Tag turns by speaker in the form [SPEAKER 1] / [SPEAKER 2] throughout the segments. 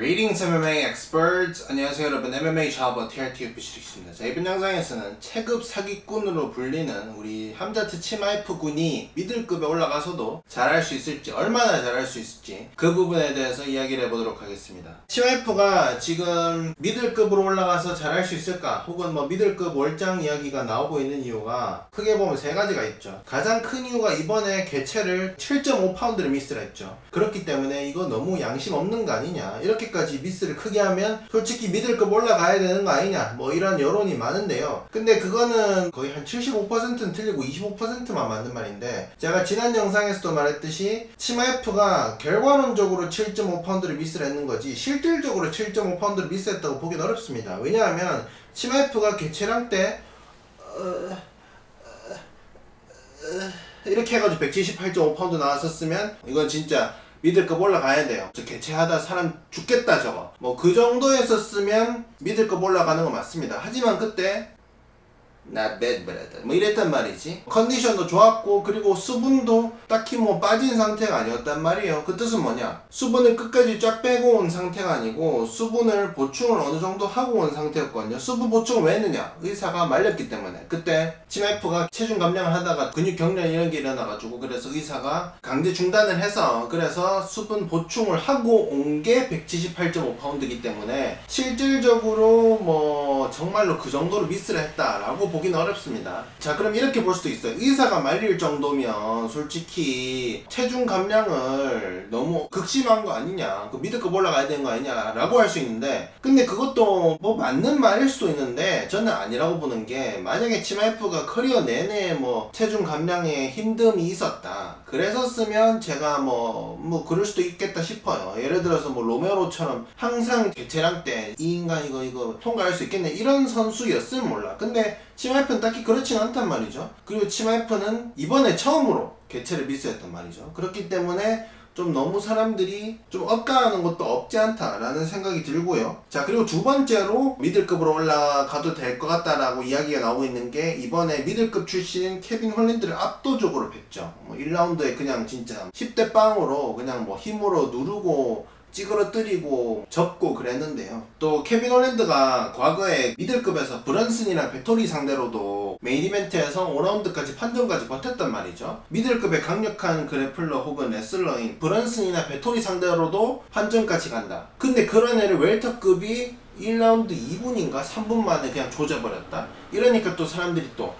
[SPEAKER 1] Greetings MMA experts. 안녕하세요 여러분, MMA 샤버 TRT FC릭스입니다. 자, 이번 영상에서는 체급 사기꾼으로 불리는 우리 함자트 치마이프 군이 미들급에 올라가서도 잘할 수 있을지, 얼마나 잘할 수 있을지 그 부분에 대해서 이야기를 해보도록 하겠습니다. 치마이프가 지금 미들급으로 올라가서 잘할 수 있을까, 혹은 뭐 미들급 월장 이야기가 나오고 있는 이유가 크게 보면 세 가지가 있죠. 가장 큰 이유가 이번에 개체를 7.5파운드를 미스를 했죠. 그렇기 때문에 이거 너무 양심 없는 거 아니냐, 이렇게까지 미스를 크게 하면 솔직히 미들급 올라가야 되는 거 아니냐, 뭐 이런 여론이 많은데요. 근데 그거는 거의 한 75%는 틀리고 25%만 맞는 말인데, 제가 지난 영상에서도 말했듯이 치마이프가 결과론적으로 7.5파운드를 미스를 했는 거지 실질적으로 7.5파운드를 미스했다고 보기는 어렵습니다. 왜냐하면 치마이프가 개체량 때 이렇게 해가지고 178.5파운드 나왔었으면 이건 진짜 미들급 올라가야 돼요. 저 개체하다 사람 죽겠다 저거, 뭐 그 정도 했었으면 미들급 올라가는 거 맞습니다. 하지만 그때 not bad brother 뭐 이랬단 말이지. 컨디션도 좋았고, 그리고 수분도 딱히 뭐 빠진 상태가 아니었단 말이에요. 그 뜻은 뭐냐, 수분을 끝까지 쫙 빼고 온 상태가 아니고 수분을 보충을 어느 정도 하고 온 상태였거든요. 수분 보충을 왜 했느냐, 의사가 말렸기 때문에. 그때 치마이프가 체중 감량을 하다가 근육 경련 이런 게 일어나가지고, 그래서 의사가 강제 중단을 해서 그래서 수분 보충을 하고 온 게 178.5파운드이기 때문에 실질적으로 뭐 정말로 그 정도로 미스를 했다라고 보기는 어렵습니다. 자, 그럼 이렇게 볼 수도 있어요. 의사가 말릴 정도면 솔직히 체중 감량을 너무 극심한 거 아니냐, 그 미들급 올라가야 되는 거 아니냐 라고 할 수 있는데, 근데 그것도 뭐 맞는 말일 수도 있는데 저는 아니라고 보는 게, 만약에 치마이프가 커리어 내내 뭐 체중 감량에 힘듦이 있었다 그랬었으면 제가 뭐 그럴 수도 있겠다 싶어요. 예를 들어서 뭐 로메로처럼 항상 개체량 때 이 인간 이거 통과할 수 있겠네 이런 선수였으면 몰라. 근데 치마이프는 딱히 그렇진 않단 말이죠. 그리고 치마이프는 이번에 처음으로 개체를 미스했단 말이죠. 그렇기 때문에 좀 너무 사람들이 좀 억까하는 것도 없지 않다라는 생각이 들고요. 자, 그리고 두 번째로 미들급으로 올라가도 될 것 같다라고 이야기가 나오고 있는 게, 이번에 미들급 출신인 케빈 홀랜드를 압도적으로 뺐죠. 뭐 1라운드에 그냥 진짜 10대 빵으로 그냥 뭐 힘으로 누르고 찌그러뜨리고 접고 그랬는데요. 또 케빈 홀랜드가 과거에 미들급에서 브런슨이랑 배토리 상대로도 메인 이벤트에서 5라운드까지 판정까지 버텼단 말이죠. 미들급의 강력한 그래플러 혹은 레슬러인 브런슨이나 배토리 상대로도 판정까지 간다. 근데 그런 애를 웰터급이 1라운드 2분인가 3분 만에 그냥 조져버렸다. 이러니까 또 사람들이 또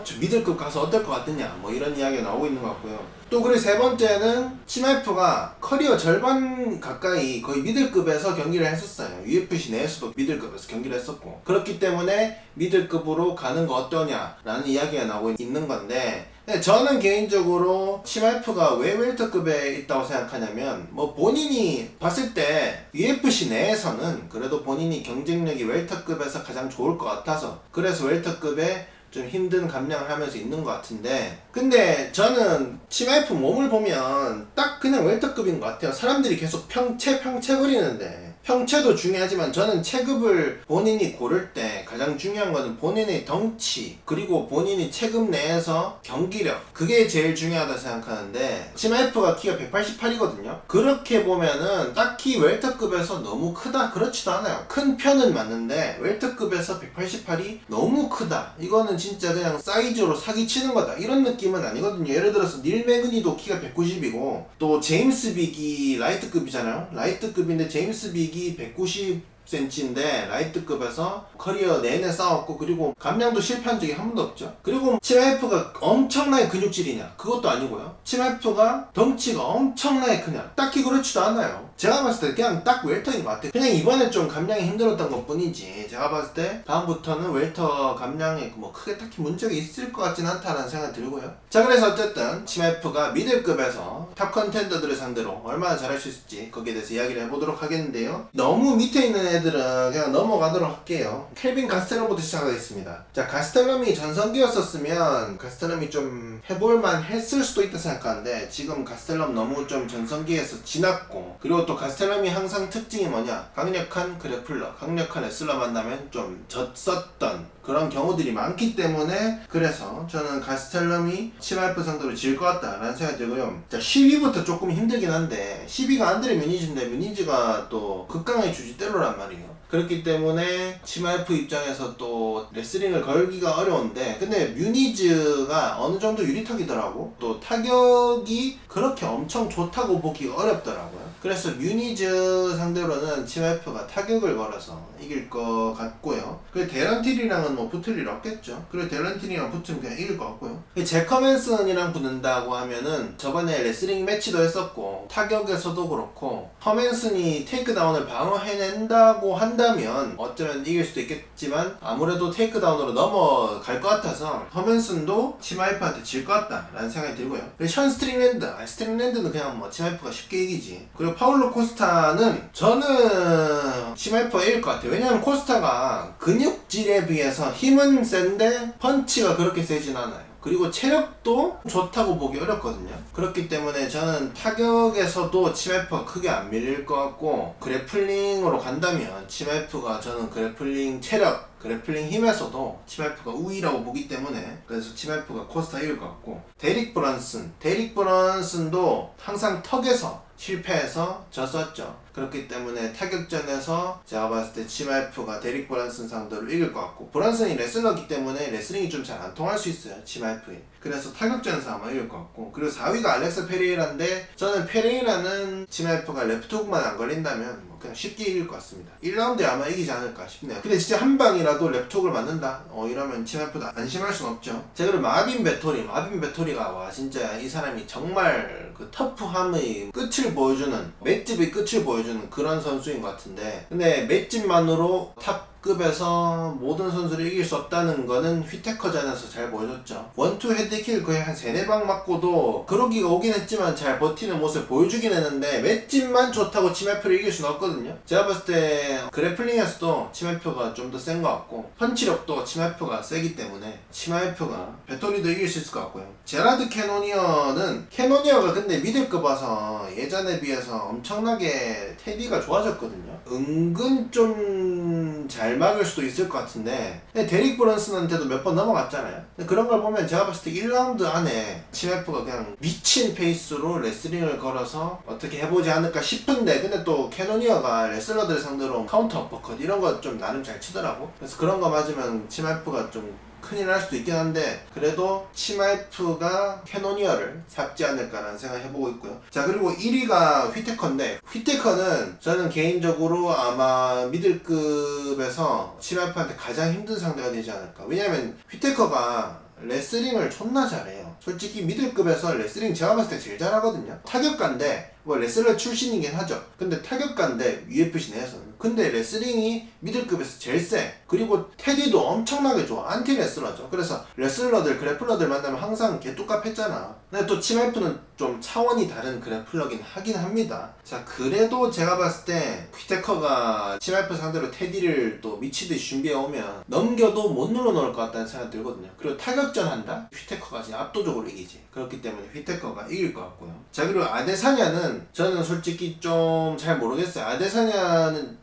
[SPEAKER 1] 저 미들급 가서 어떨 것 같느냐, 뭐 이런 이야기가 나오고 있는 것 같고요. 또 그리고 세 번째는 치마이프가 커리어 절반 가까이 거의 미들급에서 경기를 했었어요. UFC 내에서도 미들급에서 경기를 했었고, 그렇기 때문에 미들급으로 가는 거 어떠냐라는 이야기가 나오고 있는 건데, 저는 개인적으로 치마이프가 왜 웰터급에 있다고 생각하냐면, 뭐 본인이 봤을 때 UFC 내에서는 그래도 본인이 경쟁력이 웰터급에서 가장 좋을 것 같아서 그래서 welter급에 좀 힘든 감량을 하면서 있는 것 같은데, 근데 저는 치마이프 몸을 보면 딱 그냥 웰터급인 것 같아요. 사람들이 계속 평체 거리는데, 평체도 중요하지만 저는 체급을 본인이 고를 때 가장 중요한 거는 본인의 덩치, 그리고 본인이 체급 내에서 경기력, 그게 제일 중요하다 생각하는데, 치마이프가 키가 188이거든요 그렇게 보면은 딱히 웰터급에서 너무 크다 그렇지도 않아요. 큰 편은 맞는데 웰터급에서 188이 너무 크다, 이거는 진짜 그냥 사이즈로 사기치는 거다 이런 느낌은 아니거든요. 예를 들어서 닐 매그니도 키가 190이고, 또 제임스 빅이 라이트급이잖아요. 라이트급인데 제임스 빅이 190cm인데 라이트급에서 커리어 내내 싸웠고, 그리고 감량도 실패한 적이 한 번도 없죠. 그리고 치마이프가 엄청나게 근육질이냐, 그것도 아니고요. 치마이프가 덩치가 엄청나게 크냐, 딱히 그렇지도 않아요. 제가 봤을 때 그냥 딱 웰터인 것 같아요. 그냥 이번에 좀 감량이 힘들었던 것 뿐이지, 제가 봤을 때 다음부터는 웰터 감량에 뭐 크게 딱히 문제가 있을 것 같진 않다는 생각이 들고요. 자, 그래서 어쨌든 치마이프가 미들급에서 탑 컨텐더들을 상대로 얼마나 잘할 수 있을지 거기에 대해서 이야기를 해보도록 하겠는데요. 너무 밑에 있는 애들은 그냥 넘어가도록 할게요. 켈빈 가스텔럼부터 시작하겠습니다. 자, 가스텔럼이 전성기였었으면 가스텔럼이 좀 해볼만 했을 수도 있다 생각하는데, 지금 가스텔럼 너무 좀 전성기에서 지났고, 그리고 또 가스텔럼이 항상 특징이 뭐냐, 강력한 그래플러, 강력한 레슬러 만나면 좀 졌었던 그런 경우들이 많기 때문에, 그래서 저는 가스텔럼이 치마이프 상대로 질 것 같다라는 생각이 들고요. 자, 10위부터 조금 힘들긴 한데, 10위가 안드레 뮤니즈인데 뮤니즈가 또 극강의 주짓대로란 말이에요. 그렇기 때문에 치마이프 입장에서 또 레슬링을 걸기가 어려운데, 근데 뮤니즈가 어느 정도 유리턱이더라고. 또 타격이 그렇게 엄청 좋다고 보기 어렵더라고요. 그래서 뮤니즈 상대로는 치마이프가 타격을 걸어서 이길 것 같고요. 그리고 데런틸이랑은 뭐 붙을 일 없겠죠. 그리고 데런틸이랑 붙으면 그냥 이길 것 같고요. 제커 맨슨이랑 붙는다고 하면은 저번에 레슬링 매치도 했었고, 타격에서도 그렇고, 허맨슨이 테이크다운을 방어해낸다고 한다면 어쩌면 이길 수도 있겠지만, 아무래도 테이크다운으로 넘어갈 것 같아서 허맨슨도 치마이프한테 질 것 같다라는 생각이 들고요. 그리고 션 스트링랜드는 그냥 뭐 치마이프가 쉽게 이기지. 그리고 파울로 코스타는 저는 치마이프가 이길 것 같아요. 왜냐면 코스타가 근육질에 비해서 힘은 센데 펀치가 그렇게 세진 않아요. 그리고 체력도 좋다고 보기 어렵거든요. 그렇기 때문에 저는 타격에서도 치마이프가 크게 안 밀릴 것 같고, 그래플링으로 간다면 치마이프가, 저는 그래플링 체력, 그래플링 힘에서도 치마이프가 우위라고 보기 때문에, 그래서 치마이프가 코스타 이길 것 같고, 데릭 브런슨도 항상 턱에서 실패해서 졌었죠. 그렇기 때문에 타격전에서 제가 봤을 때 치마이프가 데릭 브런슨 상대로 이길 것 같고, 브런슨이 레슬러기 때문에 레슬링이 좀 잘 안 통할 수 있어요, 치마이프에. 그래서 타격전에서 아마 이길 것 같고, 그리고 4위가 알렉스 페레이라인데, 저는 페레이라는 치마이프가 레프트훅만 안 걸린다면 뭐 그냥 쉽게 이길 것 같습니다. 1라운드에 아마 이기지 않을까 싶네요. 근데 진짜 한 방이라도 랩톡을 맞는다? 이러면 치마이프도 안심할 순 없죠. 자, 그리고 마빈 배토리가 와, 진짜 이 사람이 정말 그 터프함의 끝을 보여주는, 맷집의 끝을 보여주는 그런 선수인 것 같은데, 근데 맷집만으로 탑급에서 모든 선수를 이길 수 없다는 거는 휘테커전에서 잘 보여줬죠. 원투 헤드킥을 거의 한 3-4방 맞고도 그러기가 오긴 했지만 잘 버티는 모습을 보여주긴 했는데, 맷집만 좋다고 치마이프를 이길 수는 없거든요. 제가 봤을 때 그래플링에서도 치마이프가 좀 더 센 것 같고, 펀치력도 치마이프가 세기 때문에 치마이프가 배토리도 이길 수 있을 것 같고요. 제라드 캐노니어가 근데 미들급 와서 예전에 비해서 엄청나게 테디가 좋아졌거든요. 은근 좀 잘 막을 수도 있을 것 같은데, 데릭 브런슨한테도 몇 번 넘어갔잖아요. 그런 걸 보면 제가 봤을 때 1라운드 안에 치마이프가 그냥 미친 페이스로 레슬링을 걸어서 어떻게 해보지 않을까 싶은데, 근데 또 캐노니어가 레슬러들 상대로 카운터 어퍼컷 이런 거 좀 나름 잘 치더라고. 그래서 그런 거 맞으면 치마이프가 좀 큰일 날 수도 있긴 한데, 그래도 치마이프가 캐노니어를 잡지 않을까라는 생각을 해보고 있고요. 자, 그리고 1위가 휘테커인데, 휘테커는 저는 개인적으로 아마 미들급에서 치마이프한테 가장 힘든 상대가 되지 않을까. 왜냐면 휘테커가 레슬링을 존나 잘해요. 솔직히 미들급에서 레슬링 제가 봤을 때 제일 잘하거든요. 타격가인데 뭐 레슬러 출신이긴 하죠. 근데 타격가인데 UFC 내에서는. 근데 레슬링이 미들급에서 제일 세. 그리고 테디도 엄청나게 좋아. 안티 레슬러죠. 그래서 레슬러들, 그래플러들 만나면 항상 개뚝갑했잖아. 근데 또 치마이프는 좀 차원이 다른 그래플러긴 하긴 합니다. 자, 그래도 제가 봤을 때 휘테커가 치마이프 상대로 테디를 또 미치듯이 준비해오면 넘겨도 못 눌러놓을 것 같다는 생각이 들거든요. 그리고 타격전 한다? 휘테커가 진짜 압도적으로 이기지. 그렇기 때문에 휘테커가 이길 것 같고요. 자, 그리고 아데사냐는 저는 솔직히 좀 잘 모르겠어요. 아데사냐는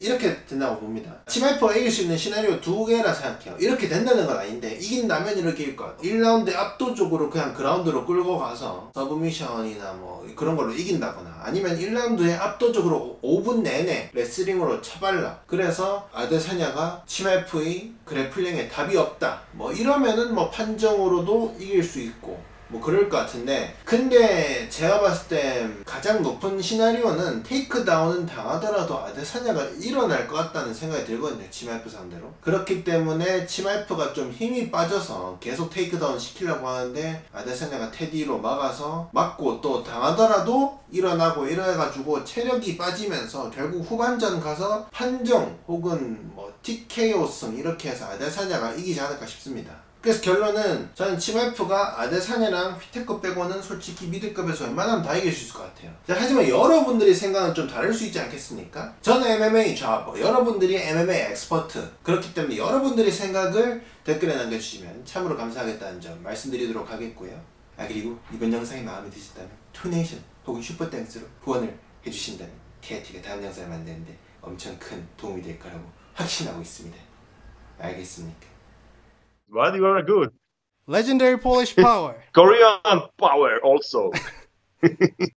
[SPEAKER 1] 이렇게 된다고 봅니다. 치마이프가 이길 수 있는 시나리오 2개라 생각해요. 이렇게 된다는 건 아닌데, 이긴다면 이렇게 이길 것 같아요. 1라운드에 압도적으로 그냥 그라운드로 끌고 가서 서브미션이나 뭐 그런 걸로 이긴다거나, 아니면 1라운드에 압도적으로 5분 내내 레슬링으로 쳐발라. 그래서 아데사냐가 치마이프의 그래플링에 답이 없다, 뭐 이러면은 뭐 판정으로도 이길 수 있고 뭐 그럴 것 같은데, 근데 제가 봤을 때 가장 높은 시나리오는 테이크다운은 당하더라도 아데사냐가 일어날 것 같다는 생각이 들거든요, 치마이프 상대로. 그렇기 때문에 치마이프가 좀 힘이 빠져서 계속 테이크다운 시키려고 하는데, 아데사냐가 테디로 막아서 맞고 또 당하더라도 일어나고 이래가지고 체력이 빠지면서 결국 후반전 가서 판정 혹은 뭐 TKO승 이렇게 해서 아데사냐가 이기지 않을까 싶습니다. 그래서 결론은 저는 치마프가 아데사냐랑 휘테크 빼고는 솔직히 미들급에서 웬만하면 다 이길 수 있을 것 같아요. 자, 하지만 여러분들의 생각은 좀 다를 수 있지 않겠습니까? 저는 MMA 좌버, 여러분들이 MMA 엑스퍼트. 그렇기 때문에 여러분들의 생각을 댓글에 남겨주시면 참으로 감사하겠다는 점 말씀드리도록 하겠고요. 그리고 이번 영상이 마음에 드셨다면 투네이션 혹은 슈퍼땡스로 후원을 해주신다면 KT가 다음 영상을 만드는데 엄청 큰 도움이 될 거라고 확신하고 있습니다. 알겠습니까?
[SPEAKER 2] But you are good.
[SPEAKER 1] Legendary Polish power.
[SPEAKER 2] Korean power also.